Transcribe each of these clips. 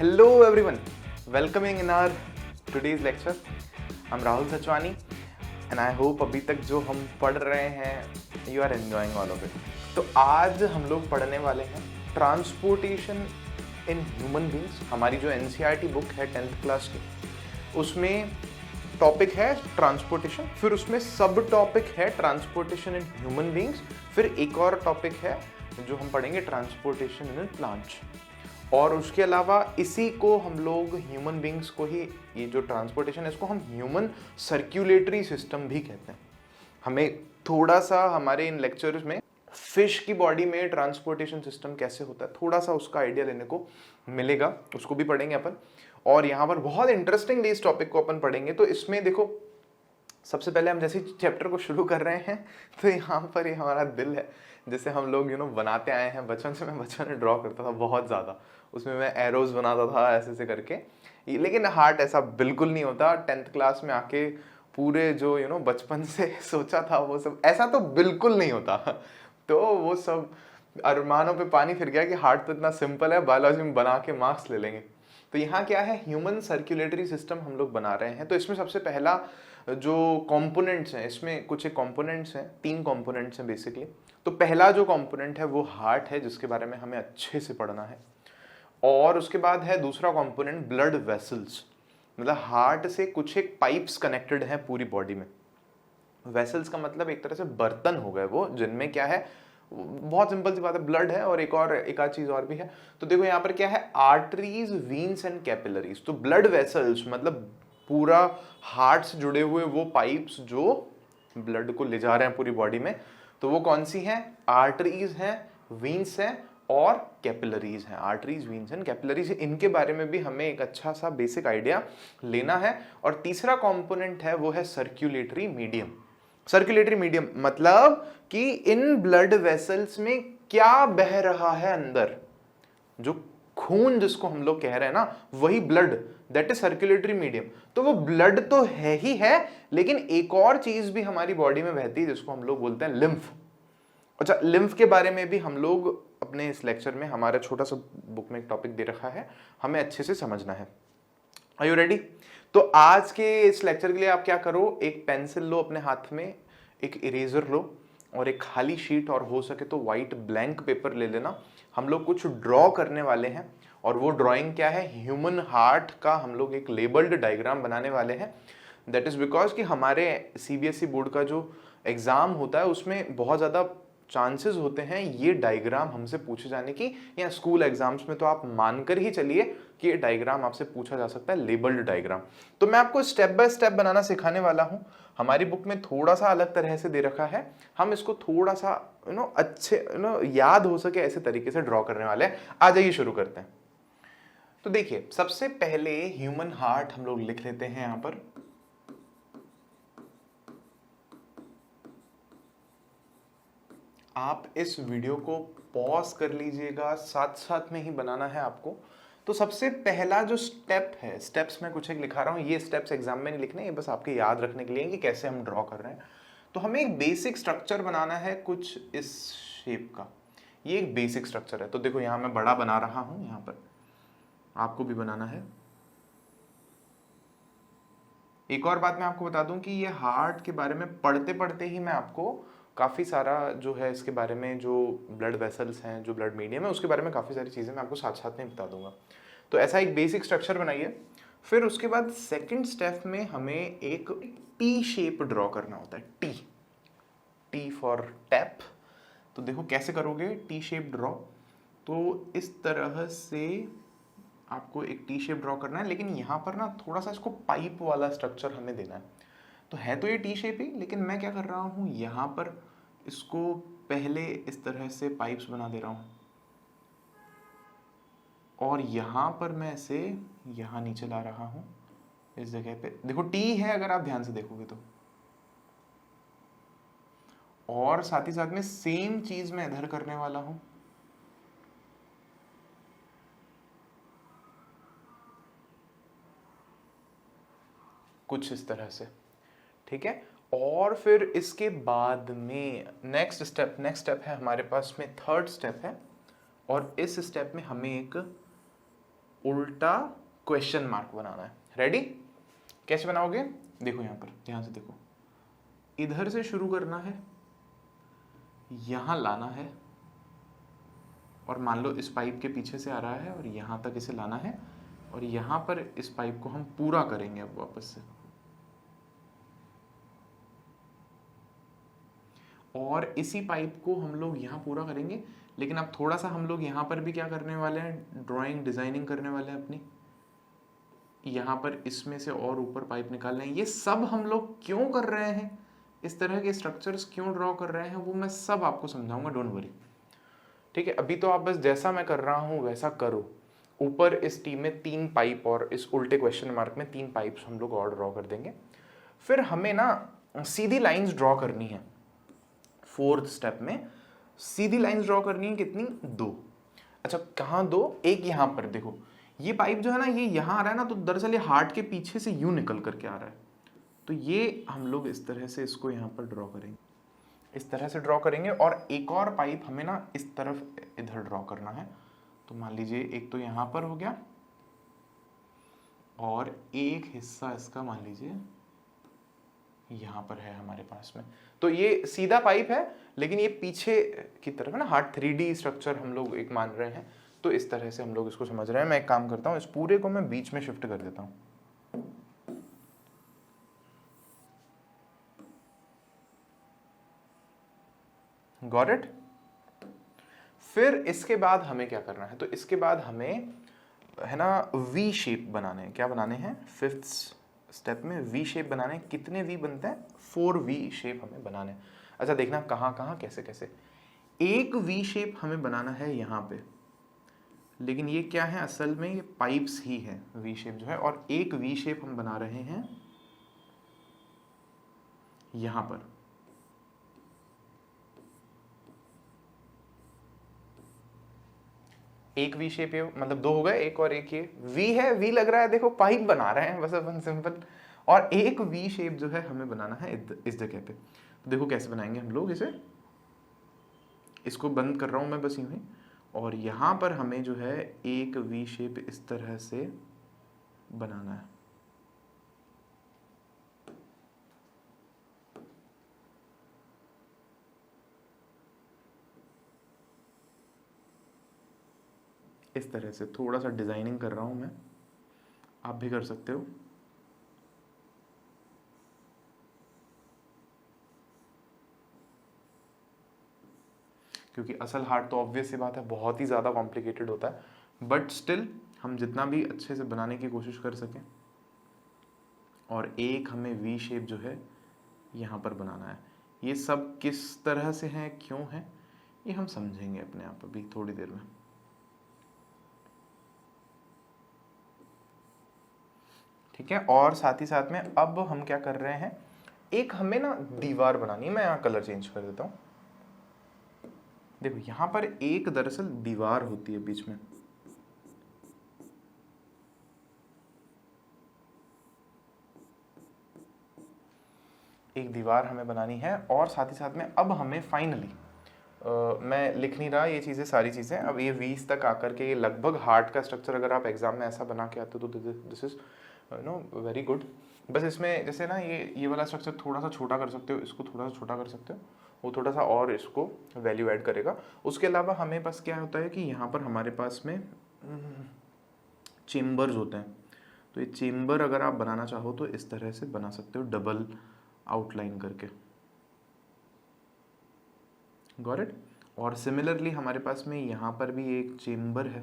Hello everyone, welcoming in our today's lecture. I'm Rahul Sachwani and I hope अभी तक जो हम पढ़ रहे हैं you are enjoying all of it. तो आज हम लोग पढ़ने वाले हैं ट्रांसपोर्टेशन इन ह्यूमन बींग्स. हमारी जो NCERT बुक है 10th क्लास की, उसमें टॉपिक है ट्रांसपोर्टेशन, फिर उसमें सब टॉपिक है ट्रांसपोर्टेशन इन ह्यूमन बींग्स, फिर एक और टॉपिक है जो हम पढ़ेंगे ट्रांसपोर्टेशन इन प्लांट्स. और उसके अलावा इसी को हम लोग ह्यूमन बींग्स को ही, ये जो ट्रांसपोर्टेशन है इसको हम ह्यूमन सर्कुलेटरी सिस्टम भी कहते हैं. हमें थोड़ा सा हमारे इन लेक्चर्स में फिश की बॉडी में ट्रांसपोर्टेशन सिस्टम कैसे होता है थोड़ा सा उसका आइडिया लेने को मिलेगा, उसको भी पढ़ेंगे अपन. और यहाँ पर बहुत इंटरेस्टिंगली इस टॉपिक को अपन पढ़ेंगे. तो इसमें देखो, सबसे पहले हम जैसे चैप्टर को शुरू कर रहे हैं तो यहाँ पर ये हमारा दिल है, जैसे हम लोग बनाते आए हैं. मैं बचपन में ड्रॉ करता था बहुत ज़्यादा, उसमें मैं एरोज बनाता था ऐसे ऐसे करके, लेकिन हार्ट ऐसा बिल्कुल नहीं होता. 10th क्लास में आके पूरे जो बचपन से सोचा था वो सब ऐसा तो बिल्कुल नहीं होता. तो वो सब अरमानों पे पानी फिर गया कि हार्ट तो इतना सिंपल है, बायोलॉजी में बना के मार्क्स ले लेंगे. तो यहाँ क्या है, ह्यूमन सर्कुलेटरी सिस्टम हम लोग बना रहे हैं. तो इसमें सबसे पहला जो कंपोनेंट्स हैं, इसमें कुछ एक कंपोनेंट्स हैं, 3 कंपोनेंट्स हैं बेसिकली. तो पहला जो कंपोनेंट है वो हार्ट है, जिसके बारे में हमें अच्छे से पढ़ना है. और उसके बाद है दूसरा कंपोनेंट ब्लड वेसल्स, मतलब हार्ट से कुछ एक पाइप्स कनेक्टेड हैं पूरी बॉडी में. वेसल्स का मतलब एक तरह से बर्तन हो गए वो, जिनमें क्या है, बहुत सिंपल सी बात है, ब्लड है और एक आध चीज और भी है. तो देखो यहाँ पर क्या है, आर्टरीज, वीन्स एंड कैपिलरीज. तो ब्लड वेसल्स मतलब पूरा हार्ट से जुड़े हुए वो पाइप्स जो ब्लड को ले जा रहे हैं पूरी बॉडी में. तो वो कौन सी हैं, आर्टरीज हैं, वीन्स हैं और कैपिलरीज हैं. आर्टरीज, वीन्स एंड कैपिलरीज, इनके बारे में भी हमें एक अच्छा सा बेसिक आइडिया लेना है. और तीसरा कंपोनेंट है वो है सर्कुलेटरी मीडियम. सर्कुलेटरी मीडियम मतलब कि इन ब्लड वेसल्स में क्या बह रहा है अंदर, जो खून जिसको हम लोग कह रहे हैं ना, वही blood, that is circulatory medium. तो वो ब्लड तो है ही है, लेकिन एक और चीज भी हमारी बॉडी में बहती है जिसको हम लोग बोलते हैं लिम्फ. अच्छा, लिम्फ के बारे में भी हम लोग अपने इस लेक्चर में, हमारा छोटा सा बुक में एक टॉपिक दे रखा है, हमें अच्छे से समझना है. Are you ready? तो आज के इस लेक्चर के लिए आप क्या करो, एक पेंसिल लो अपने हाथ में, एक इरेजर लो और एक खाली शीट, और हो सके तो वाइट ब्लैंक पेपर ले लेना. हम लोग कुछ ड्रॉ करने वाले हैं, और वो ड्राइंग क्या है, ह्यूमन हार्ट का हम लोग एक लेबल्ड डायग्राम बनाने वाले हैं. दैट इज बिकॉज कि हमारे CBSE बोर्ड का जो एग्जाम होता है उसमें बहुत ज़्यादा चांसेस होते हैं ये डायग्राम हमसे पूछे जाने की, या स्कूल एग्जाम्स में तो आप मानकर ही चलिए कि ये डायग्राम आपसे पूछा जा सकता है, लेबल्ड डायग्राम. तो मैं आपको स्टेप बाय स्टेप बनाना सिखाने वाला हूँ. हमारी बुक में थोड़ा सा अलग तरह से दे रखा है, हम इसको थोड़ा सा अच्छे याद हो सके ऐसे तरीके से ड्रॉ करने वाले हैं. आ जाइए शुरू करते हैं. तो देखिए, सबसे पहले ह्यूमन हार्ट हम लोग लिख लेते हैं यहां पर. आप इस वीडियो को पॉज कर लीजिएगा, साथ साथ में ही बनाना है आपको. तो सबसे पहला जो स्टेप है, स्टेप्स में कुछ एक लिखा रहा हूं, ये स्टेप्स एग्जाम में नहीं लिखने, ये बस आपके याद रखने के लिए कि कैसे हम ड्रॉ कर रहे हैं. तो हमें एक बेसिक स्ट्रक्चर बनाना है कुछ इस शेप का. ये एक बेसिक स्ट्रक्चर है. तो देखो यहां मैं बड़ा बना रहा हूं, यहां पर आपको भी बनाना है. एक और बात मैं आपको बता दूं कि ये हार्ट के बारे में पढ़ते पढ़ते ही मैं आपको काफ़ी सारा जो है इसके बारे में, जो ब्लड वेसल्स हैं, जो ब्लड मीडियम है, उसके बारे में काफ़ी सारी चीज़ें मैं आपको साथ साथ में बता दूंगा. तो ऐसा एक बेसिक स्ट्रक्चर बनाइए. फिर उसके बाद सेकंड स्टेप में हमें एक टी शेप ड्रॉ करना होता है. T for tap. तो देखो कैसे करोगे टी शेप ड्रॉ. तो इस तरह से आपको एक टी शेप ड्रॉ करना है, लेकिन यहाँ पर ना थोड़ा सा इसको पाइप वाला स्ट्रक्चर हमें देना है. तो है तो ये टी शेप ही, लेकिन मैं क्या कर रहा हूँ, यहाँ पर इसको पहले इस तरह से पाइप्स बना दे रहा हूँ, और यहाँ पर मैं इसे यहाँ नीचे ला रहा हूँ इस जगह पे. देखो टी है अगर आप ध्यान से देखोगे तो, और साथ ही साथ में सेम चीज मैं इधर करने वाला हूँ. कुछ इस तरह से, ठीक है. और फिर इसके बाद में नेक्स्ट स्टेप है हमारे पास में, थर्ड स्टेप है. और इस स्टेप में हमें एक उल्टा क्वेश्चन मार्क बनाना है। रेडी? कैसे बनाओगे? देखो यहाँ पर, ध्यान से देखो, इधर से शुरू करना है, यहां लाना है, और मान लो इस पाइप के पीछे से आ रहा है और यहां तक इसे लाना है, और यहां पर इस पाइप को हम पूरा करेंगे अब वापस से, और इसी पाइप को हम लोग यहाँ पूरा करेंगे। लेकिन अब थोड़ा सा हम लोग यहाँ पर भी क्या करने वाले हैं, ड्राइंग डिजाइनिंग करने वाले हैं अपनी। यहाँ पर इसमें से और ऊपर पाइप निकालना है। ये सब हम लोग क्यों कर रहे हैं, इस तरह के स्ट्रक्चर्स क्यों ड्रॉ कर रहे हैं, वो मैं सब आपको समझाऊंगा, डोंट वरी। ठीक है, अभी तो आप बस जैसा मैं कर रहा हूँ वैसा करो। ऊपर इस टीम में 3 पाइप और इस उल्टे क्वेश्चन मार्क में 3 पाइप्स हम लोग और ड्रॉ कर देंगे। फिर हमें ना सीधी लाइंस ड्रॉ करनी है। 4th स्टेप में सीधी लाइंस ड्रॉ करनी है, कितनी? 2। अच्छा, कहाँ 2? एक यहाँ पर देखो, ये पाइप जो है ना, ये यहाँ आ रहा है ना, तो दरअसल ये हार्ट के पीछे से यूं निकल करके आ रहा है। तो ये हम लोग इस तरह से इसको यहाँ पर ड्रॉ करेंगे, इस तरह से ड्रॉ करेंगे। और एक और पाइप हमें ना इस तरफ इधर ड्रॉ करना है। तो मान लीजिए एक तो यहाँ पर हो गया, और एक हिस्सा इसका मान लीजिए यहाँ पर है हमारे पास में। तो ये सीधा पाइप है, लेकिन ये पीछे की तरफ है ना, हार्ट 3D स्ट्रक्चर हम लोग एक मान रहे हैं। तो इस तरह से हम लोग इसको समझ रहे हैं। मैं एक काम करता हूँ, इस पूरे को मैं बीच में शिफ्ट कर देता हूँ। Got it? फिर इसके बाद हमें क्या करना है, तो इसके बाद हमें है ना वी शेप बनाने हैं। क्या बनाने हैं? 5th स्टेप में वी शेप बनाने हैं। कितने वी बनते हैं? 4 वी शेप हमें बनाने हैं। अच्छा, देखना कहाँ कहाँ कैसे कैसे। एक वी शेप हमें बनाना है यहाँ पे, लेकिन ये क्या है, असल में ये पाइप्स ही है वी शेप जो है। और एक वी शेप हम बना रहे हैं यहाँ पर। एक वी शेप, ये मतलब 2 हो गए, एक और एक ये वी है। वी लग रहा है, देखो पाइप बना रहे हैं बस अपन सिंपल। और एक वी शेप जो है हमें बनाना है इस जगह पे। तो देखो कैसे बनाएंगे हम लोग इसे। इसको बंद कर रहा हूं मैं बस यूं ही, और यहाँ पर हमें जो है एक वी शेप इस तरह से बनाना है। इस तरह से थोड़ा सा डिजाइनिंग कर रहा हूं मैं, आप भी कर सकते हो। क्योंकि असल हार्ट तो ऑब्वियस सी बात है बहुत ही ज़्यादा कॉम्प्लिकेटेड होता है, बट स्टिल हम जितना भी अच्छे से बनाने की कोशिश कर सकें। और एक हमें वी शेप जो है यहाँ पर बनाना है। ये सब किस तरह से है, क्यों है, ये हम समझेंगे अपने आप अभी थोड़ी देर में। ठीक है, और साथ ही साथ में अब हम क्या कर रहे हैं, एक हमें ना दीवार बनानी है। मैं यहाँ कलर चेंज कर देता हूँ। देखो यहाँ पर एक दरअसल दीवार होती है बीच में। एक दीवार हमें बनानी है, और साथ ही साथ में अब हमें फाइनली मैं लिख नहीं रहा ये चीज़ें, सारी चीज़ें अब ये 20 तक आकर के ये लगभग हार्ट का स्ट्रक्चर अगर आप एग्जाम में ऐसा बना के आते हो तो दिस इज वेरी गुड। बस इसमें जैसे ना ये वाला स्ट्रक्चर थोड़ा सा छोटा कर सकते हो, इसको थोड़ा सा छोटा कर सकते हो, वो थोड़ा सा और इसको वैल्यू ऐड करेगा। उसके अलावा हमें बस क्या होता है कि यहाँ पर हमारे पास में चेम्बर्स होते हैं। तो ये चेम्बर अगर आप बनाना चाहो तो इस तरह से बना सकते हो, डबल आउटलाइन करके। Got it? और सिमिलरली हमारे पास में यहाँ पर भी एक चेम्बर है।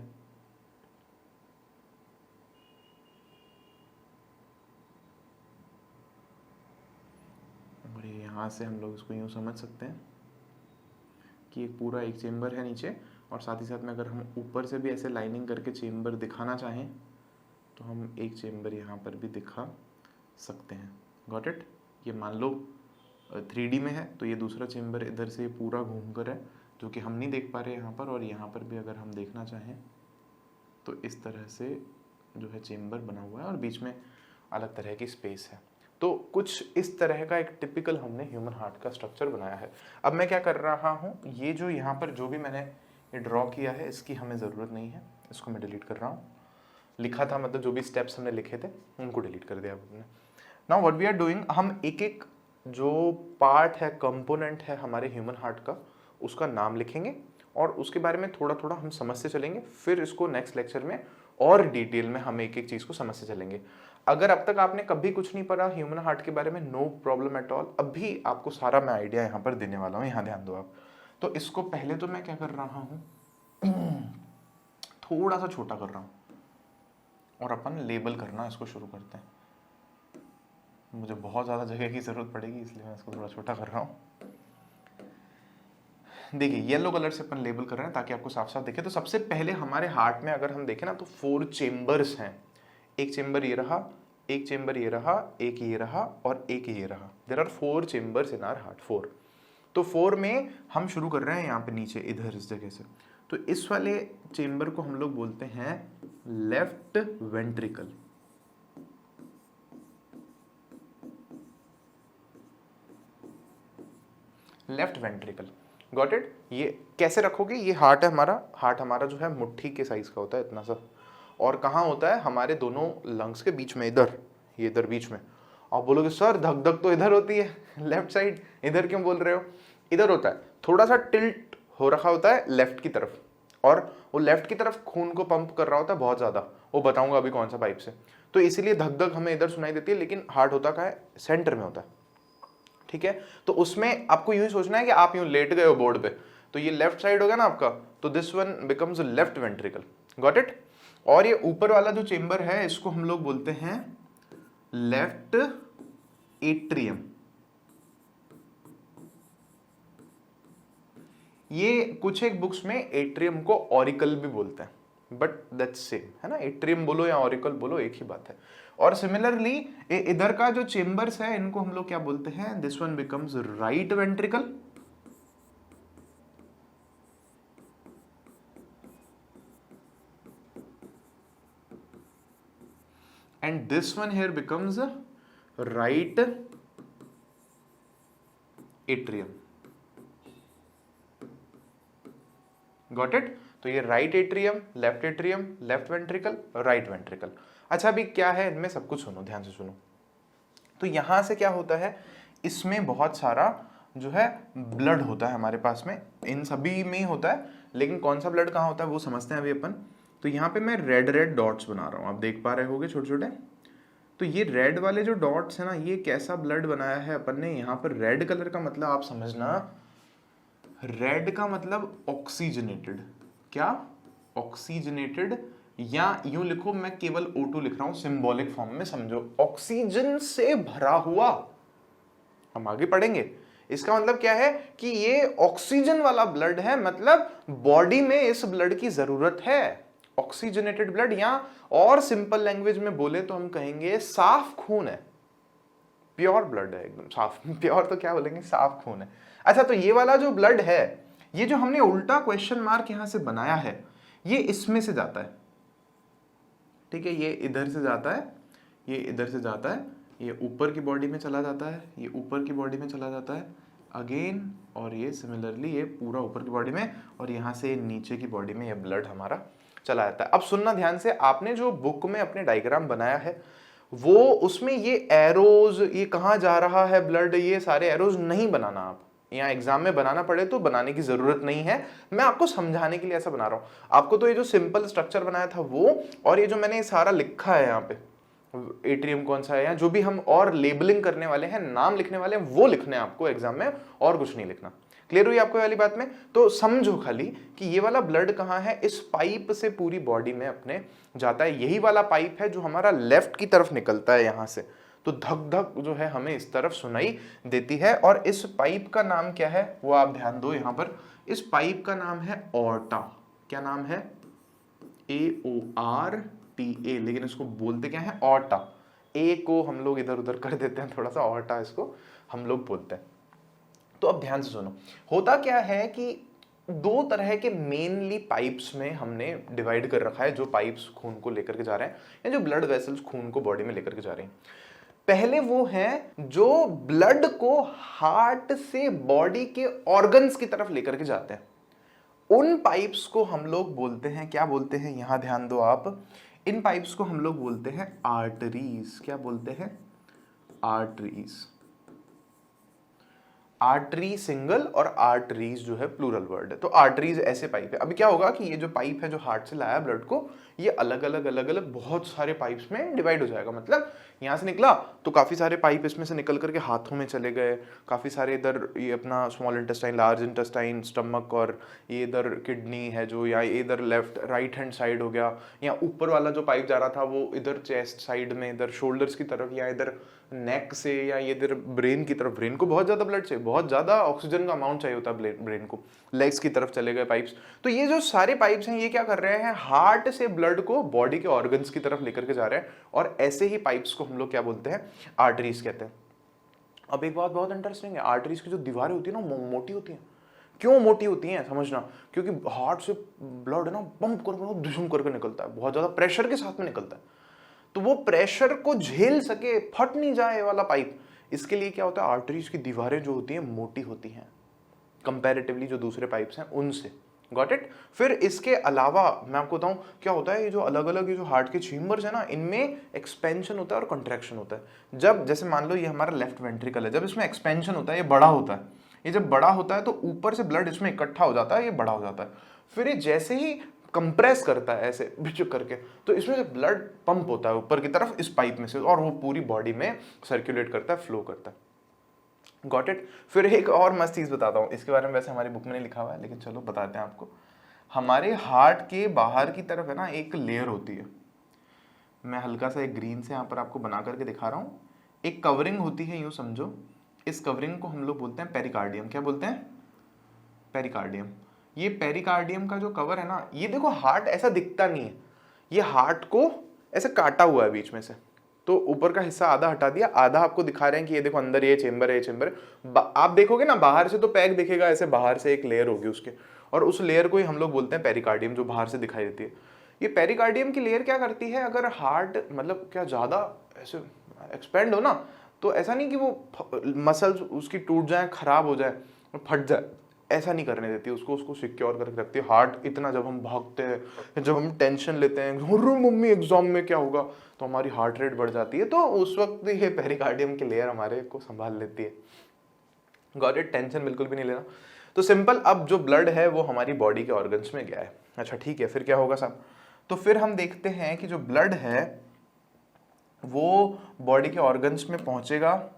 और ये यहाँ से हम लोग इसको यूँ समझ सकते हैं कि एक पूरा एक चेम्बर है नीचे, और साथ ही साथ में अगर हम ऊपर से भी ऐसे लाइनिंग करके चेम्बर दिखाना चाहें तो हम एक चेम्बर यहाँ पर भी दिखा सकते हैं। Got it? ये मान लो 3D में है, तो ये दूसरा चेम्बर इधर से पूरा घूम कर है, जो कि हम नहीं देख पा रहे यहाँ पर। और यहाँ पर भी अगर हम देखना चाहें तो इस तरह से जो है चेम्बर बना हुआ है, और बीच में अलग तरह की स्पेस है। तो कुछ इस तरह का एक टिपिकल हमने ह्यूमन हार्ट का स्ट्रक्चर बनाया है। अब मैं क्या कर रहा हूँ, ये जो यहाँ पर जो भी मैंने ये ड्रॉ किया है इसकी हमें ज़रूरत नहीं है, इसको मैं डिलीट कर रहा हूँ। लिखा था, मतलब जो भी स्टेप्स हमने लिखे थे उनको डिलीट कर दिया हमने। Now what we are doing, हम एक एक जो पार्ट है, कंपोनेंट है हमारे ह्यूमन हार्ट का, उसका नाम लिखेंगे और उसके बारे में थोड़ा थोड़ा हम समझते चलेंगे। फिर इसको नेक्स्ट लेक्चर में और डिटेल में हम एक एक चीज़ को समझते चलेंगे। अगर अब तक आपने कभी कुछ नहीं पढ़ा ह्यूमन हार्ट के बारे में, नो प्रॉब्लम एट ऑल, अभी आपको सारा मैं आइडिया यहाँ पर देने वाला हूँ, यहाँ ध्यान दो आप। तो इसको पहले तो मैं क्या कर रहा हूँ, थोड़ा सा छोटा कर रहा हूँ और अपन लेबल करना इसको शुरू करते हैं। मुझे बहुत ज़्यादा जगह की ज़रूरत पड़ेगी, इसलिए मैं इसको थोड़ा छोटा कर रहा हूँ। देखिए येलो कलर से अपन लेबल कर रहे हैं ताकि आपको साफ साफ दिखे। तो सबसे पहले हमारे हार्ट में अगर हम देखें ना, तो 4 चेम्बर्स हैं। एक चेम्बर ये रहा, एक चेम्बर ये रहा, एक ये रहा और एक ये रहा। There are 4 chambers in our heart, 4। तो 4 में हम शुरू कर रहे हैं यहाँ पे नीचे, इधर इस जगह से। तो इस वाले चेम्बर को हम लोग बोलते हैं left ventricle. Left ventricle, got it. ये कैसे रखोगे, ये हार्ट है हमारा, हार्ट हमारा जो है मुट्ठी के साइज का होता है, इतना सा। और कहाँ होता है, हमारे दोनों लंग्स के बीच में, इधर, ये इधर बीच में। आप बोलोगे सर धक धक तो इधर होती है, लेफ्ट साइड, इधर क्यों बोल रहे हो? इधर होता है, थोड़ा सा टिल्ट हो रखा होता है लेफ्ट की तरफ, और वो लेफ्ट की तरफ खून को पंप कर रहा होता है बहुत ज्यादा, वो बताऊंगा अभी कौन सा पाइप से। तो इसीलिए धक धक हमें इधर सुनाई देती है, लेकिन हार्ट होता का है सेंटर में होता है, ठीक है। तो उसमें आपको यूं ही सोचना है कि आप यूं लेट गए हो बोर्ड पे, तो ये लेफ्ट साइड हो गया ना आपका, तो this one becomes left ventricle, got it. और ये ऊपर वाला जो चेंबर है, इसको हम लोग बोलते हैं लेफ्ट एट्रियम। ये कुछ एक बुक्स में एट्रियम को ऑरिकल भी बोलते हैं, बट दैट्स सेम है ना, एट्रियम बोलो या ऑरिकल बोलो एक ही बात है। और सिमिलरली इधर का जो चेंबर्स है, इनको हम लोग क्या बोलते हैं, this one becomes right ventricle, and this one here becomes right atrium, got it। तो ये right atrium, left ventricle, right ventricle. अच्छा अभी क्या है इनमें, सब कुछ सुनो, ध्यान से सुनो। तो यहां से क्या होता है, इसमें बहुत सारा जो है ब्लड होता है हमारे पास में, इन सभी में ही होता है, लेकिन कौन सा ब्लड कहाँ होता है वो समझते हैं अभी अपन। तो यहाँ पे मैं रेड रेड डॉट्स बना रहा हूँ, आप देख पा रहे होगे छोटे छोटे। तो ये रेड वाले जो डॉट्स है ना, ये कैसा ब्लड बनाया है अपन ने यहाँ पर। रेड कलर का मतलब आप समझना, रेड का मतलब ऑक्सीजनेटेड। क्या? ऑक्सीजनेटेड, या यूं लिखो, मैं केवल O2 लिख रहा हूं सिंबॉलिक फॉर्म में, समझो, ऑक्सीजन से भरा हुआ। हम आगे पढ़ेंगे, इसका मतलब क्या है कि ये ऑक्सीजन वाला ब्लड है, मतलब बॉडी में इस ब्लड की जरूरत है, ऑक्सीजनेटेड ब्लड। या और सिंपल लैंग्वेज में बोले तो हम कहेंगे साफ खून है, प्योर ब्लड है, एकदम साफ। प्योर तो क्या बोलेंगे, साफ खून है। अच्छा तो ये वाला जो ब्लड है, ये जो हमने उल्टा क्वेश्चन मार्क यहां से बनाया है, ये इसमें से जाता है, ठीक है। ये इधर से जाता है, ये इधर से जाता है, ये ऊपर की बॉडी में चला जाता है, ये ऊपर की बॉडी में चला जाता है अगेन, और ये सिमिलरली ये पूरा ऊपर की बॉडी में, और यहाँ से नीचे की बॉडी में ये ब्लड हमारा चला जाता है। अब सुनना ध्यान से, आपने जो बुक में अपने डायग्राम बनाया है, वो उसमें ये एरोज, ये कहाँ जा रहा है ब्लड, ये सारे एरोज नहीं बनाना आप। यहाँ एग्जाम में बनाना पड़े तो बनाने की जरूरत नहीं है, मैं आपको समझाने के लिए ऐसा बना रहा हूँ। आपको तो ये जो सिंपल स्ट्रक्चर बनाया था वो, और ये जो मैंने सारा लिखा है यहाँ पे, एट्रियम कौन सा है, या जो भी हम और लेबलिंग करने वाले हैं, नाम लिखने वाले हैं, वो लिखने हैं आपको एग्जाम में, और कुछ नहीं लिखना। क्लियर हुई आपको वाली बात में? तो समझो खाली कि ये वाला ब्लड कहाँ है, इस पाइप से पूरी बॉडी में अपने जाता है। यही वाला पाइप है जो हमारा लेफ्ट की तरफ निकलता है यहाँ से, तो धक धक जो है हमें इस तरफ सुनाई देती है। और इस पाइप का नाम क्या है वो आप ध्यान दो यहाँ पर, इस पाइप का नाम है ऑर्टा। क्या नाम है? AORTA, लेकिन इसको बोलते क्या है, ऑर्टा। ए को हम लोग इधर उधर कर देते हैं थोड़ा सा, ऑर्टा इसको हम लोग बोलते हैं। तो अब ध्यान से सुनो, होता क्या है कि दो तरह के मेनली पाइप्स में हमने डिवाइड कर रखा है, जो पाइप्स खून को लेकर के जा रहे हैं, या जो ब्लड वेसल्स खून को बॉडी में लेकर के जा रहे हैं। पहले वो हैं जो ब्लड को हार्ट से बॉडी के ऑर्गन्स की तरफ लेकर के जाते हैं। उन पाइप्स को हम लोग बोलते हैं, क्या बोलते हैं, यहां ध्यान दो आप, इन पाइप्स को हम लोग बोलते हैं आर्टरीज। क्या बोलते हैं? आर्टरीज। आर्टरी सिंगल और आर्टरीज जो है प्लूरल वर्ड है। तो आर्टरीज ऐसे पाइप है। अभी क्या होगा कि ये जो पाइप है जो हार्ट से लाया ब्लड को, ये अलग अलग बहुत सारे पाइप्स में डिवाइड हो जाएगा। मतलब यहाँ से निकला तो काफ़ी सारे पाइप इसमें से निकल करके हाथों में चले गए, काफ़ी सारे इधर ये अपना small intestine, large intestine, stomach, और ये इधर किडनी है जो, या इधर लेफ्ट राइट हैंड साइड हो गया, या ऊपर वाला जो पाइप जा रहा था वो इधर चेस्ट साइड में, इधर शोल्डर्स की तरफ, या इधर नेक से, या ये इधर ब्रेन की तरफ। ब्रेन को बहुत ज़्यादा ब्लड चाहिए, बहुत ज़्यादा ऑक्सीजन का अमाउंट चाहिए होता है ब्रेन को। लेग्स की तरफ चले गए पाइप्स। तो ये जो सारे पाइप्स हैं ये क्या कर रहे हैं? हार्ट से ब्लड को बॉडी के ऑर्गन्स की तरफ लेकर के जा रहे हैं, और ऐसे ही पाइप्स को हम लोग क्या बोलते हैं? आर्टरीज कहते हैं। अब एक बात बहुत इंटरेस्टिंग है, आर्टरीज की जो दीवारें होती है ना मोटी होती हैं। क्यों मोटी होती हैं समझना, क्योंकि हार्ट से ब्लड है ना पंप करके दुशुम करके निकलता है, बहुत ज्यादा प्रेशर के साथ में निकलता है। तो वो प्रेशर को झेल सके, फट नहीं जाए वाला पाइप, इसके लिए क्या होता है? आर्टरीज की दीवारें जो होती हैं मोटी होती हैं कंपैरेटिवली जो दूसरे पाइप्स हैं उनसे। Got it? फिर इसके अलावा मैं आपको बताऊं क्या होता है, ये जो अलग अलग ये जो हार्ट के चेम्बर्स है ना, इनमें एक्सपेंशन होता है और कंट्रैक्शन होता है। जब जैसे मान लो ये हमारा लेफ्ट वेंट्रिकल है, जब इसमें एक्सपेंशन होता है ये बड़ा होता है, ये जब बड़ा होता है तो ऊपर से ब्लड इसमें इकट्ठा हो जाता है, ये बड़ा हो जाता है। फिर ये जैसे ही कंप्रेस करता है ऐसे भिचुक करके, तो इसमें से ब्लड पंप होता है ऊपर की तरफ इस पाइप में से, और वो पूरी बॉडी में सर्कुलेट करता है, फ्लो करता है। Got it? फिर एक और मस्त चीज बताता हूँ, इसके बारे में वैसे हमारी बुक में नहीं लिखा हुआ है लेकिन चलो बताते हैं आपको। हमारे हार्ट के बाहर की तरफ है ना एक लेयर होती है, मैं हल्का सा एक ग्रीन से यहाँ पर आपको बना करके दिखा रहा हूँ। एक कवरिंग होती है, यूँ समझो, इस कवरिंग को हम लोग बोलते हैं पेरिकार्डियम। क्या बोलते हैं? पेरिकार्डियम। ये पेरिकार्डियम का जो कवर है ना, ये देखो हार्ट ऐसा दिखता नहीं है, ये हार्ट को ऐसे काटा हुआ है बीच में से, तो ऊपर का हिस्सा आधा हटा दिया, आधा आपको दिखा रहे हैं कि ये देखो अंदर ये चेंबर है, ये चेंबर है। आप देखोगे ना बाहर से तो पैक दिखेगा, ऐसे बाहर से एक लेयर होगी उसके, और उस लेयर को ही हम लोग बोलते हैं पेरिकार्डियम, जो बाहर से दिखाई देती है। ये पेरिकार्डियम की लेयर क्या करती है, अगर हार्ट मतलब क्या ज़्यादा ऐसे एक्सपेंड हो ना, तो ऐसा नहीं कि वो मसल्स उसकी टूट जाए, खराब हो जाए, फट जाए, ऐसा नहीं करने देती उसको, उसको सिक्योर करके रखती है। हार्ट इतना जब हम भागते हैं, जब हम टेंशन लेते हैं, मम्मी एग्जाम में क्या होगा, तो हमारी हार्ट रेट बढ़ जाती है, तो उस वक्त ये पेरिकार्डियम की लेयर हमारे को संभाल लेती है। Got it? टेंशन बिल्कुल भी नहीं लेना। तो सिंपल, अब जो ब्लड है वो हमारी बॉडी के ऑर्गन्स में गया है। अच्छा ठीक है, फिर क्या होगा साहब? तो फिर हम देखते हैं कि जो ब्लड है वो बॉडी के ऑर्गन्स में पहुंचेगा,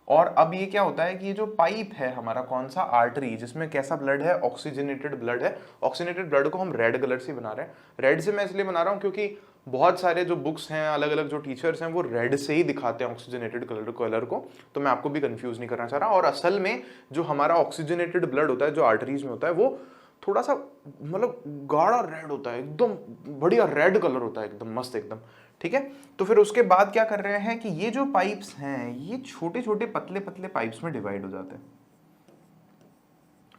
और अब ये क्या होता है कि ये जो पाइप है हमारा, कौन सा? आर्टरी, जिसमें कैसा ब्लड है? ऑक्सीजनेटेड ब्लड है। ऑक्सीजनेटेड ब्लड को हम रेड कलर से बना रहे हैं। रेड से मैं इसलिए बना रहा हूँ क्योंकि बहुत सारे जो बुक्स हैं, अलग अलग जो टीचर्स हैं, वो रेड से ही दिखाते हैं ऑक्सीजनेटेड कलर को, तो मैं आपको भी कंफ्यूज नहीं करना चाह रहा। और असल में जो हमारा ऑक्सीजनेटेड ब्लड होता है, जो आर्टरीज में होता है, वो थोड़ा सा मतलब गाढ़ा रेड होता है, एकदम बढ़िया रेड कलर होता है, एकदम मस्त एकदम। ठीक है? तो फिर उसके बाद क्या कर रहे हैं कि ये जो पाइप्स हैं ये छोटे छोटे पतले पतले पाइप्स में डिवाइड हो जाते हैं।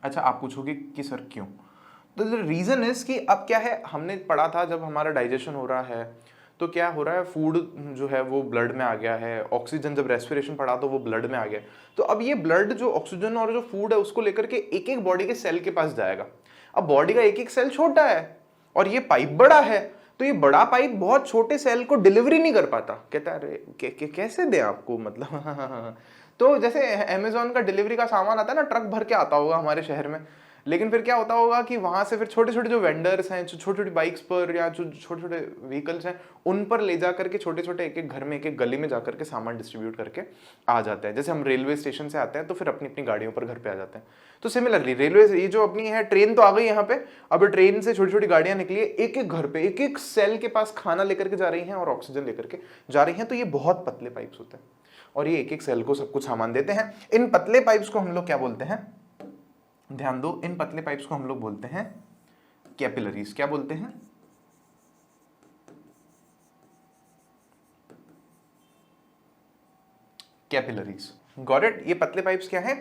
अच्छा, आप पूछोगे कि सर क्यों? तो रीजन इज कि अब क्या है, हमने पढ़ा था जब हमारा डाइजेशन हो रहा है तो क्या हो रहा है, फूड जो है वो ब्लड में आ गया है, ऑक्सीजन जब रेस्पिरेशन पढ़ा तो वो ब्लड में आ गया। तो अब ये ब्लड जो ऑक्सीजन और जो फूड है उसको लेकर के एक एक बॉडी के सेल के पास जाएगा। अब बॉडी का एक एक सेल छोटा है और ये पाइप बड़ा है, तो ये बड़ा पाइप बहुत छोटे सेल को डिलीवरी नहीं कर पाता। कहता है अरे कैसे दें आपको, मतलब तो जैसे अमेजोन का डिलीवरी का सामान आता है ना, ट्रक भर के आता होगा हमारे शहर में, लेकिन फिर क्या होता होगा कि वहां से फिर छोटे छोटे जो वेंडर्स हैं, जो छोटी छोटी बाइक्स पर या जो छोटे छोटे व्हीकल्स हैं, उन पर ले जा करके छोटे छोटे एक एक घर में, एक एक गली में जा करके सामान डिस्ट्रीब्यूट करके आ जाते हैं। जैसे हम रेलवे स्टेशन से आते हैं तो फिर अपनी अपनी गाड़ियों पर घर पे आ जाते हैं। तो सिमिलरली रेलवे, ये जो अपनी है ट्रेन तो आ गई यहाँ पे, अब ट्रेन से छोटी छोटी गाड़ियां निकली है, एक एक घर पे एक एक सेल के पास खाना लेकर के जा रही हैं और ऑक्सीजन लेकर के जा रही हैं। तो ये बहुत पतले पाइप्स होते हैं और ये एक एक सेल को सब कुछ सामान देते हैं। इन पतले पाइप्स को हम लोग क्या बोलते हैं, ध्यान दो, इन पतले पाइप्स को हम लोग बोलते हैं कैपिलरीज। क्या बोलते हैं? कैपिलरीज। Got it? ये पतले पाइप्स क्या है?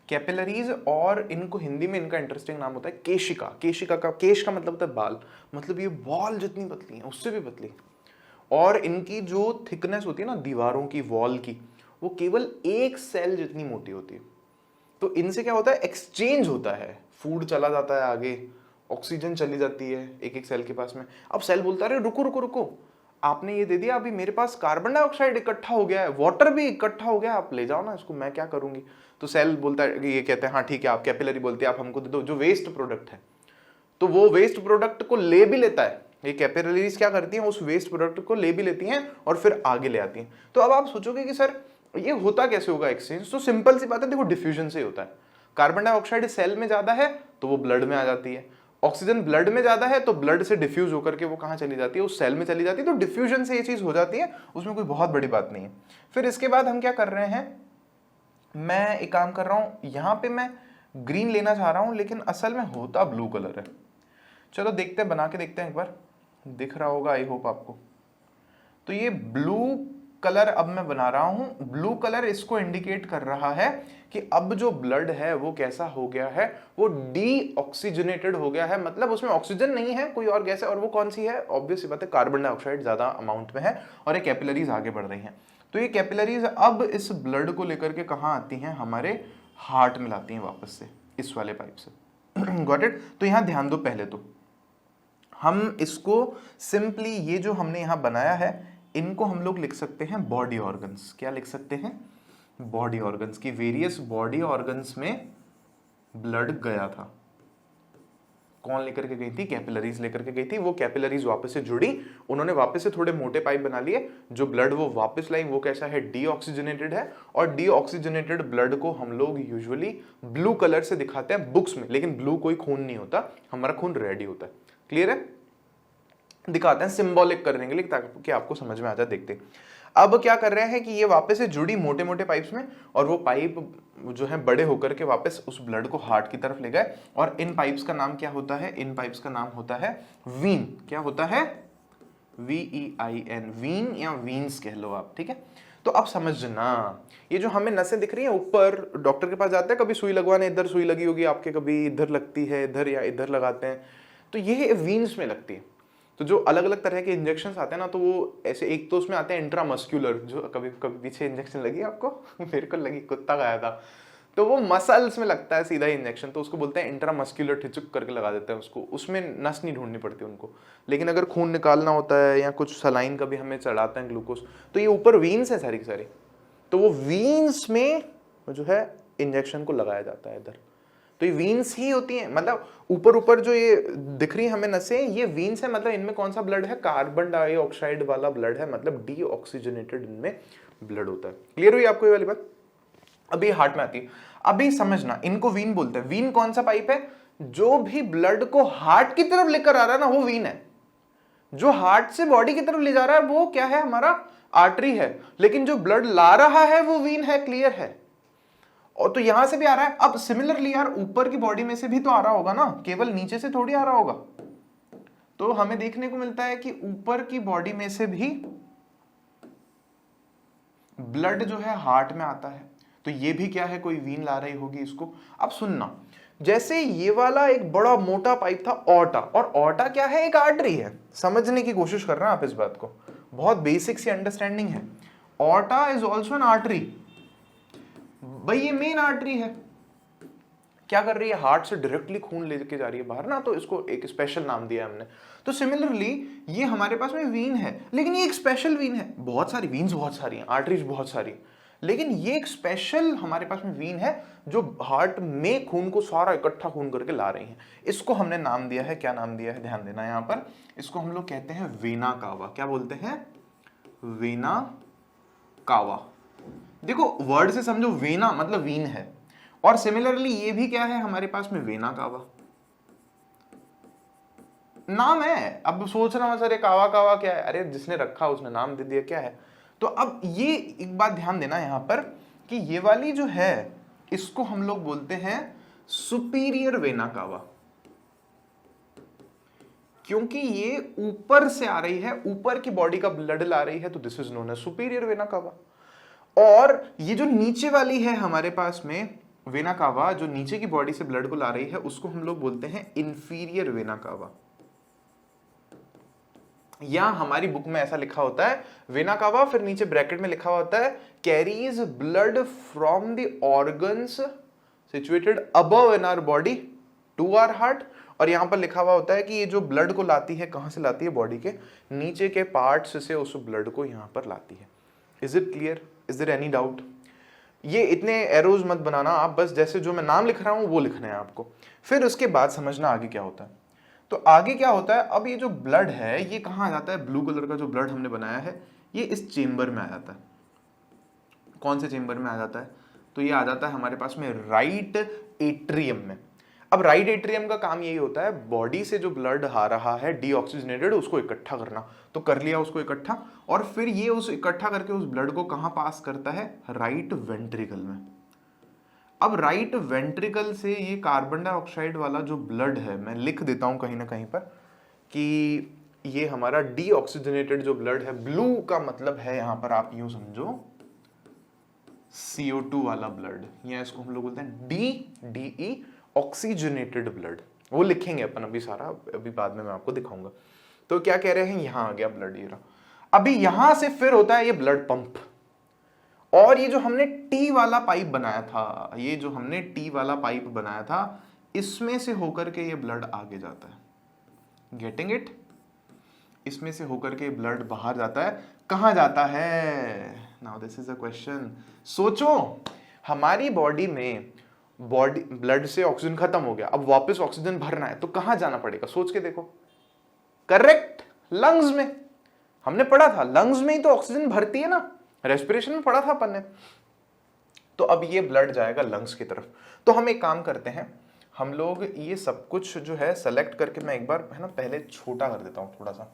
कैपिलरीज। और इनको हिंदी में इनका इंटरेस्टिंग नाम होता है केशिका। केशिका का, केश का मतलब होता है बाल, मतलब ये बाल जितनी पतली है उससे भी पतली। और इनकी जो थिकनेस होती है ना दीवारों की, वॉल की, वो केवल एक सेल जितनी मोटी होती है। तो इनसे क्या होता है, एक्सचेंज होता है, फूड चला जाता है आगे, ऑक्सीजन चली जाती है एक एक सेल के पास में। अब सेल बोलता है अरे रुको रुको रुको, आपने ये दे दिया, अभी मेरे पास कार्बन डाइऑक्साइड इकट्ठा हो गया है, वाटर भी इकट्ठा हो गया, आप ले जाओ ना इसको, मैं क्या करूंगी। तो सेल बोलता है, ये कहते हैं हाँ ठीक है, आप कैपिलरी बोलते हैं, आप हमको दे दो जो वेस्ट प्रोडक्ट है। तो वो वेस्ट प्रोडक्ट को ले भी लेता है, ये कैपिलरीज क्या करती हैं, उस वेस्ट प्रोडक्ट को ले भी लेती हैं और फिर आगे ले आती हैं। तो अब आप सोचोगे कि सर ये होता कैसे होगा एक्सचेंज, तो सिंपल सी बात है, देखो डिफ्यूजन से होता है। कार्बन डाइऑक्साइड सेल में ज्यादा है तो वो ब्लड में आ जाती है, ऑक्सीजन ब्लड में ज्यादा है तो ब्लड से डिफ्यूज होकर के वो कहाँ चली जाती है, उस सेल में चली जाती है। तो डिफ्यूजन से ये चीज हो जाती है, उसमें कोई बहुत बड़ी बात नहीं है। फिर इसके बाद हम क्या कर रहे हैं, मैं एक काम कर रहा हूं, यहां पे मैं ग्रीन लेना चाह रहा हूं लेकिन असल में होता ब्लू कलर है। चलो देखते हैं, बना के देखते हैं एक बार, दिख रहा होगा आई होप आपको। तो ये ब्लू कलर अब मैं बना रहा हूं, ब्लू कलर इसको इंडिकेट कर रहा है कि अब जो ब्लड है वो कैसा हो गया है, वो डीऑक्सीजनेटेड हो गया है, मतलब उसमें ऑक्सीजन नहीं है, कोई और गैस है। और वो कौन सी है, ऑब्वियस सी बात है, कार्बन डाइऑक्साइड ज्यादा अमाउंट में है और ये कैपिलरीज आगे बढ़ रही हैं। तो ये कैपिलरीज अब इस ब्लड को लेकर के कहाँ आती हैं, हमारे हार्ट में लाती हैं वापस से, इस वाले पाइप से। Got it. तो यहां ध्यान दो, पहले तो हम इसको सिंपली ये जो हमने यहां बनाया है इनको हम लोग लिख सकते हैं बॉडी ऑर्गन्स। क्या लिख सकते हैं, बॉडी ऑर्गन्स की वेरियस बॉडी ऑर्गन्स में ब्लड गया था। कौन लेकर के गई थी, कैपिलरीज लेकर के गई थी। वो कैपिलरीज वापस से जुड़ी, उन्होंने वापस से थोड़े मोटे पाइप बना लिए, जो ब्लड वो वापस लाई वो कैसा है, डीऑक्सीजनेटेड है। और डीऑक्सीजनेटेड ब्लड को हम लोग यूजुअली ब्लू कलर से दिखाते हैं बुक्स में, लेकिन ब्लू कोई खून नहीं होता, हमारा खून रेड ही होता है। क्लियर है, दिखाते हैं सिंबॉलिक करने के लिए ताकि आपको समझ में आ जाए। देखते हैं अब क्या कर रहे हैं कि ये वापस से जुड़ी मोटे मोटे पाइप्स में, और वो पाइप जो है बड़े होकर के वापस उस ब्लड को हार्ट की तरफ ले गए। और इन पाइप्स का नाम क्या होता है, इन पाइप्स का नाम होता है वीन। क्या होता है, VEIN, वीन या वीन्स कह लो आप, ठीक है। तो अब समझना, ये जो हमें नसें दिख रही हैं ऊपर, डॉक्टर के पास जाते हैं कभी सुई लगवाने, इधर सुई लगी होगी आपके, कभी इधर लगती है, इधर या इधर लगाते हैं, तो ये वीन्स में लगती है। तो जो अलग अलग तरह के इंजेक्शन आते हैं ना, तो वो ऐसे, एक तो उसमें आते हैं इंट्रामस्क्यूलर, जो कभी कभी पीछे इंजेक्शन लगी आपको मेरे को लगी, कुत्ता खाया था, तो वो मसल्स में लगता है सीधा इंजेक्शन, तो उसको बोलते हैं इंट्रामस्क्यूलर, ठिचुक करके लगा देते हैं उसको, उसमें नस नहीं ढूंढनी पड़ती उनको। लेकिन अगर खून निकालना होता है या कुछ सलाइन कभी हमें चढ़ाते हैं ग्लूकोज, तो ये ऊपर वीन्स है सारी की सारी, तो वो वीन्स में जो है इंजेक्शन को लगाया जाता है इधर। तो ये वीन्स ही होती हैं, मतलब ऊपर ऊपर जो ये दिख रही है हमें नसें, ये वीन्स है, मतलब इनमें कौन सा ब्लड है, कार्बन डाइऑक्साइड वाला ब्लड है, मतलब डीऑक्सीजनेटेड इनमें ब्लड होता है। क्लियर हुई आपको ये वाली बात। अभी हार्ट में आती है, अभी समझना, इनको वीन बोलते हैं। वीन कौन सा पाइप है, जो भी ब्लड को हार्ट की तरफ लेकर आ रहा है ना, वो वीन है। जो हार्ट से बॉडी की तरफ ले जा रहा है वो क्या है, हमारा आर्टरी है, लेकिन जो ब्लड ला रहा है वो वीन है। क्लियर है। और तो यहां से भी आ रहा है। अब सिमिलरली यार ऊपर की बॉडी में से भी तो आ रहा होगा ना, केवल नीचे से थोड़ी आ रहा होगा। तो हमें देखने को मिलता है कि ऊपर की बॉडी में से भी ब्लड जो है हार्ट में आता है, तो ये भी क्या है, कोई वीन ला रही होगी इसको। अब सुनना, जैसे ये वाला एक बड़ा मोटा पाइप था ऑर्टा, और ऑर्टा क्या है, एक आर्टरी है। समझने की कोशिश कर रहे हैं आप इस बात को, बहुत बेसिक सी अंडरस्टैंडिंग है। Aorta is also an artery. भाई ये मेन आर्टरी है, क्या कर रही है, हार्ट से डायरेक्टली खून लेके जा रही है बाहर ना, तो इसको एक स्पेशल नाम दिया हमने। तो सिमिलरली ये हमारे पास में वीन है, लेकिन ये एक स्पेशल वीन है। बहुत सारी वीन्स, बहुत सारी हैं, आर्टरीज बहुत सारी, लेकिन ये एक स्पेशल हमारे पास में वीन है जो हार्ट में खून को सारा इकट्ठा खून करके ला रही है। इसको हमने नाम दिया है, क्या नाम दिया है, ध्यान देना यहाँ पर, इसको हम लोग कहते हैं वेना कावा। क्या बोलते हैं, वेना कावा। देखो वर्ड से समझो, वेना मतलब वीन है, और सिमिलरली ये भी क्या है हमारे पास में, वेना कावा नाम है। अब सोच रहा हूं सर ये कावा कावा क्या है, अरे जिसने रखा उसने नाम दे दिया, क्या है। तो अब ये एक बात ध्यान देना यहां पर कि ये वाली जो है इसको हम लोग बोलते हैं सुपीरियर वेना कावा, क्योंकि ये ऊपर से आ रही है, ऊपर की बॉडी का ब्लड ला रही है, तो this is known as superior vena cava. और ये जो नीचे वाली है हमारे पास में वेना कावा, जो नीचे की बॉडी से ब्लड को ला रही है, उसको हम लोग बोलते हैं इंफीरियर वेना कावा। या हमारी बुक में ऐसा लिखा होता है वेना कावा, फिर नीचे ब्रैकेट में लिखा होता है carries blood from the organs situated above in our body to our heart, और यहाँ पर लिखा हुआ होता है कि ये जो ब्लड को लाती है, कहाँ से लाती है? बॉडी के नीचे के पार्ट्स से उस ब्लड को यहाँ पर लाती है। Is it clear? Is there any doubt? ये इतने एरोज मत बनाना आप, बस जैसे जो मैं नाम लिख रहा हूँ वो लिखना है आपको। फिर उसके बाद समझना आगे क्या होता है। तो आगे क्या होता है, अब ये जो ब्लड है ये कहाँ आ जाता है? ब्लू कलर का जो ब्लड हमने बनाया है ये इस चेम्बर में आ जाता है। कौन से चेम्बर में आ जाता है? तो ये आ जाता है हमारे पास में राइट एट्रियम में। अब राइट एट्रियम का काम यही होता है, बॉडी से जो ब्लड आ रहा है डीऑक्सीजनेटेड, उसको इकट्ठा करना। तो कर लिया उसको इकट्ठा, और फिर ये उस इकट्ठा करके उस ब्लड को कहाँ पास करता है? राइट वेंट्रिकल में। अब राइट वेंट्रिकल से ये कार्बन डाइऑक्साइड वाला जो ब्लड है, मैं लिख देता हूं कहीं ना कहीं पर कि ये हमारा डीऑक्सीजनेटेड जो ब्लड है, ब्लू का मतलब है यहां पर आप यूं समझो CO2 वाला ब्लड, या इसको हम लोग बोलते हैं DE ऑक्सीजनेटेड ब्लड। वो लिखेंगे अपन अभी सारा, अभी बाद में मैं आपको दिखाऊंगा। तो क्या कह रहे हैं, यहां आ गया ब्लड, ये रहा। अभी यहां से फिर होता है ये ब्लड पंप, और ये जो हमने टी वाला पाइप बनाया था, ये जो हमने टी वाला पाइप बनाया था, इसमें से होकर के ये ब्लड आगे जाता है। Getting it? इसमें से होकर के ब्लड बाहर जाता है। कहां जाता है? Now this is a question. सोचो, हमारी बॉडी में ब्लड से ऑक्सीजन खत्म हो गया, अब वापस ऑक्सीजन भरना है, तो कहां जाना पड़ेगा? सोच के देखो। करेक्ट, लंग्स में। हमने पढ़ा था लंग्स में ही तो ऑक्सीजन भरती है ना, रेस्पिरेशन में पढ़ा था अपन ने। तो अब ये ब्लड जाएगा लंग्स की तरफ। तो हम एक काम करते हैं, हम लोग ये सब कुछ जो है सेलेक्ट करके, मैं एक बार है ना पहले छोटा कर देता हूं थोड़ा सा।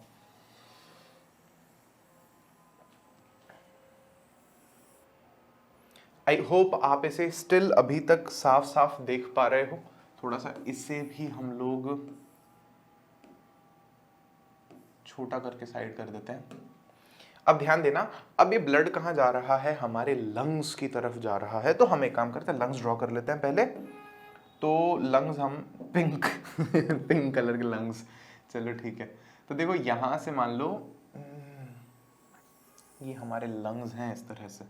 आई होप आप इसे स्टिल अभी तक साफ साफ देख पा रहे हो। थोड़ा सा इसे भी हम लोग छोटा करके साइड कर देते हैं। अब ध्यान देना, अब ये ब्लड कहाँ जा रहा है? हमारे लंग्स की तरफ जा रहा है। तो हम एक काम करते हैं, लंग्स ड्रॉ कर लेते हैं पहले। तो लंग्स हम पिंक पिंक कलर के लंग्स, चलो ठीक है। तो देखो यहां से मान लो ये हमारे लंग्स हैं इस तरह से।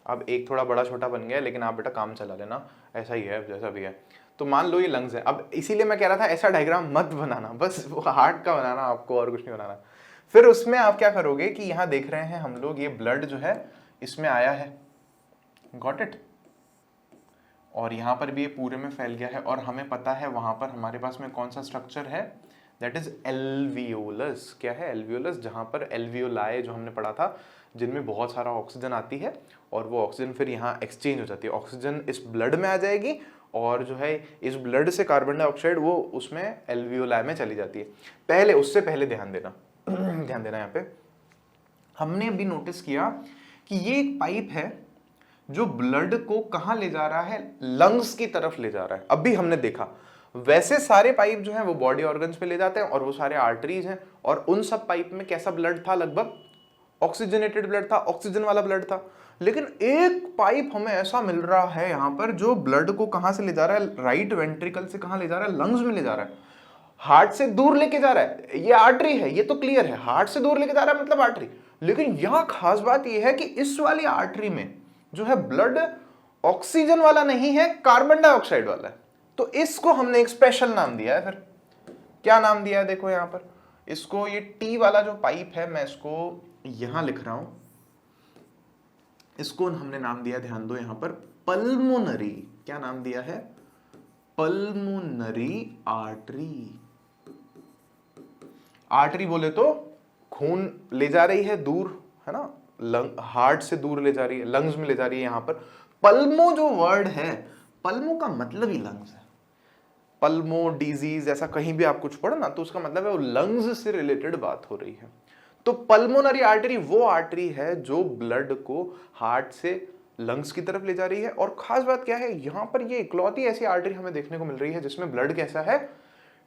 अब एक थोड़ा बड़ा छोटा बन गया, लेकिन आप बेटा काम चला लेना, ऐसा ही है जैसा भी है। तो मान लो ये लंग्स है। अब इसीलिए मैं कह रहा था ऐसा डायग्राम मत बनाना, बस वो हार्ट का बनाना आपको, और कुछ नहीं बनाना। फिर उसमें आप क्या करोगे कि यहाँ देख रहे हैं हम लोग, ये ब्लड जो है इसमें आया है, गॉट इट, और यहाँ पर भी ये पूरे में फैल गया है, और हमें पता है वहां पर हमारे पास में कौन सा स्ट्रक्चर है, दैट इज एल्वियोलस। क्या है? एल्वियोलस, जहां पर एल्वियोलाई जो हमने पढ़ा था, जिनमें बहुत सारा ऑक्सीजन आती है, और वो ऑक्सीजन फिर यहाँ एक्सचेंज हो जाती है। ऑक्सीजन इस ब्लड में आ जाएगी, और जो है इस ब्लड से कार्बन डाइऑक्साइड वो उसमें एल्वियोलाई में चली जाती है। पहले, उससे पहले ध्यान देना ध्यान देना, यहाँ पे हमने अभी नोटिस किया कि ये एक पाइप है जो ब्लड को कहाँ ले जा रहा है? लंग्स की तरफ ले जा रहा है। अभी हमने देखा वैसे सारे पाइप जो हैं वो बॉडी ऑर्गन्स पे ले जाते हैं, और वो सारे आर्टरीज हैं, और उन सब पाइप में कैसा ब्लड था? लगभग ऑक्सीजनेटेड ब्लड था, ऑक्सीजन वाला ब्लड था। लेकिन एक पाइप हमें ऐसा मिल रहा है यहाँ पर जो ब्लड को कहाँ से ले जा रहा है? राइट वेंट्रिकल से कहाँ ले जा रहा है? लंग्स में ले जा रहा है। हार्ट से दूर लेके जा रहा है, ये आर्टरी है, ये तो क्लियर है, हार्ट से दूर लेके जा रहा है मतलब आर्टरी। लेकिन यहां खास बात यह है कि इस वाली आर्टरी में जो है ब्लड ऑक्सीजन वाला नहीं है, कार्बन डाइऑक्साइड वाला है। तो इसको हमने एक स्पेशल नाम दिया है। फिर क्या नाम दिया है? देखो यहां पर इसको, ये टी वाला जो पाइप है, मैं इसको यहां लिख रहा हूं, इसको हमने नाम दिया, ध्यान दो यहां पर, पल्मोनरी। क्या नाम दिया है? Pulmonary artery. आर्टरी बोले तो खून ले जा रही है दूर, है ना, हार्ट से दूर ले जा रही है, लंग्स में ले जा रही है। यहां पर पल्मो जो वर्ड है, पल्मो का मतलब ही लंग्स है। पल्मो डिजीज, ऐसा कहीं भी आप कुछ पढ़ो ना, तो उसका मतलब है वो लंग्स से रिलेटेड बात हो रही है। तो पल्मोनरी आर्टरी वो आर्टरी है जो ब्लड को हार्ट से लंग्स की तरफ ले जा रही है। और खास बात क्या है, यहां पर ये इकलौती ऐसी आर्टरी हमें देखने को मिल रही है जिसमें ब्लड कैसा है?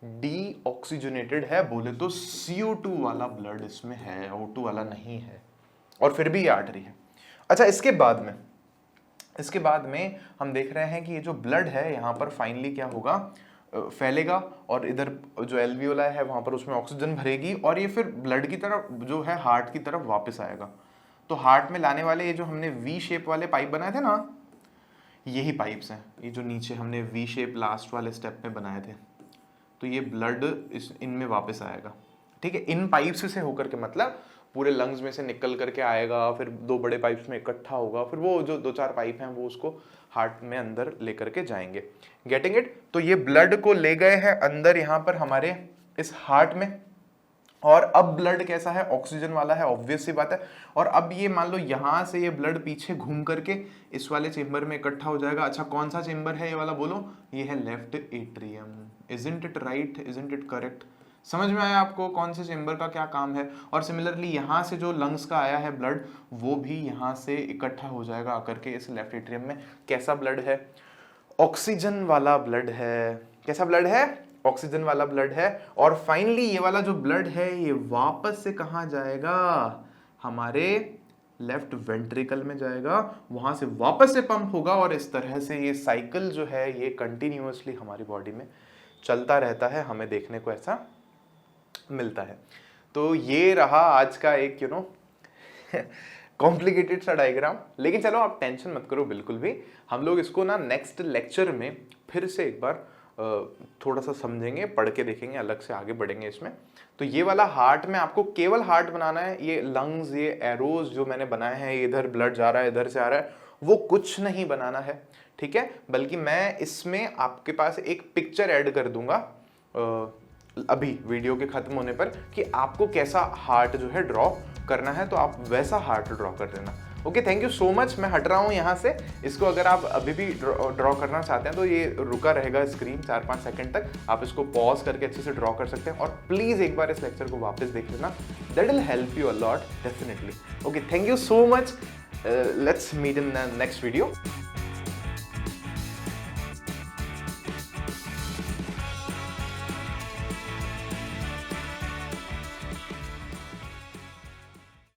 डीऑक्सीजनेटेड है। बोले तो CO2 वाला ब्लड इसमें है, O2 वाला नहीं है, और फिर भी ये आर्टरी है। अच्छा, इसके बाद में हम देख रहे हैं कि ये जो ब्लड है यहाँ पर फाइनली क्या होगा? फैलेगा, और इधर जो एल्वियोलाई है वहां पर उसमें ऑक्सीजन भरेगी, और ये फिर ब्लड की तरफ जो है हार्ट की तरफ वापस आएगा। तो हार्ट में लाने वाले ये जो हमने V शेप वाले पाइप बनाए थे ना, यही पाइप्स हैं, ये जो नीचे हमने वी शेप लास्ट वाले स्टेप में बनाए थे, तो ये ब्लड इनमें वापस आएगा, ठीक है। इन पाइप्स से होकर के मतलब पूरे लंग्स में से निकल करके आएगा, फिर 2 बड़े पाइप्स में इकट्ठा होगा, फिर वो जो 2-4 पाइप हैं वो उसको हार्ट में अंदर लेकर के जाएंगे। Getting it? तो ये ब्लड को ले गए हैं अंदर यहाँ पर हमारे इस हार्ट में, और अब ब्लड कैसा है, ऑक्सीजन वाला है, ऑब्वियस सी बात है। और अब ये मान लो यहाँ से ये ब्लड पीछे घूम करके इस वाले चेम्बर में इकट्ठा हो जाएगा। अच्छा, कौन सा चेम्बर है ये वाला, बोलो? ये है left atrium. Isn't it right, isn't it correct? समझ में आया आपको कौन से चेम्बर का क्या काम है? और सिमिलरली यहाँ से जो लंग्स का आया है ब्लड, वो भी यहाँ से इकट्ठा हो जाएगा आकर के इस लेफ्ट एट्रियम में। कैसा ब्लड है? ऑक्सीजन वाला ब्लड है। कैसा ब्लड है? ऑक्सीजन वाला ब्लड है। और फाइनली ये वाला जो ब्लड है ये वापस से कहाँ जाएगा? हमारे लेफ्ट वेंट्रिकल में जाएगा, वहां से वापस से पंप होगा, और इस तरह से ये साइकिल जो है ये कंटिन्यूअसली हमारी बॉडी में चलता रहता है, हमें देखने को ऐसा मिलता है। तो ये रहा आज का एक कॉम्प्लिकेटेड सा डायग्राम। लेकिन चलो आप टेंशन मत करो बिल्कुल भी, हम लोग इसको ना नेक्स्ट लेक्चर में फिर से एक बार थोड़ा सा समझेंगे, पढ़ के देखेंगे, अलग से आगे बढ़ेंगे इसमें। तो ये वाला हार्ट में आपको केवल हार्ट बनाना है। ये लंग्स, ये एरोज जो मैंने बनाए हैं, इधर ब्लड जा रहा है, इधर से आ रहा है, वो कुछ नहीं बनाना है, ठीक है। बल्कि मैं इसमें आपके पास एक पिक्चर ऐड कर दूंगा अभी वीडियो के खत्म होने पर, कि आपको कैसा हार्ट जो है ड्रॉ करना है, तो आप वैसा हार्ट ड्रॉ कर देना। Okay, thank you so much. मैं हट रहा हूँ यहाँ से। इसको अगर आप अभी भी ड्रॉ करना चाहते हैं तो ये रुका रहेगा स्क्रीन 4-5 सेकंड तक, आप इसको पॉज करके अच्छे से ड्रॉ कर सकते हैं। और प्लीज़ एक बार इस लेक्चर को वापस देख लेना, that will help you a lot definitely. Okay, thank you so much. Let's meet in the next video.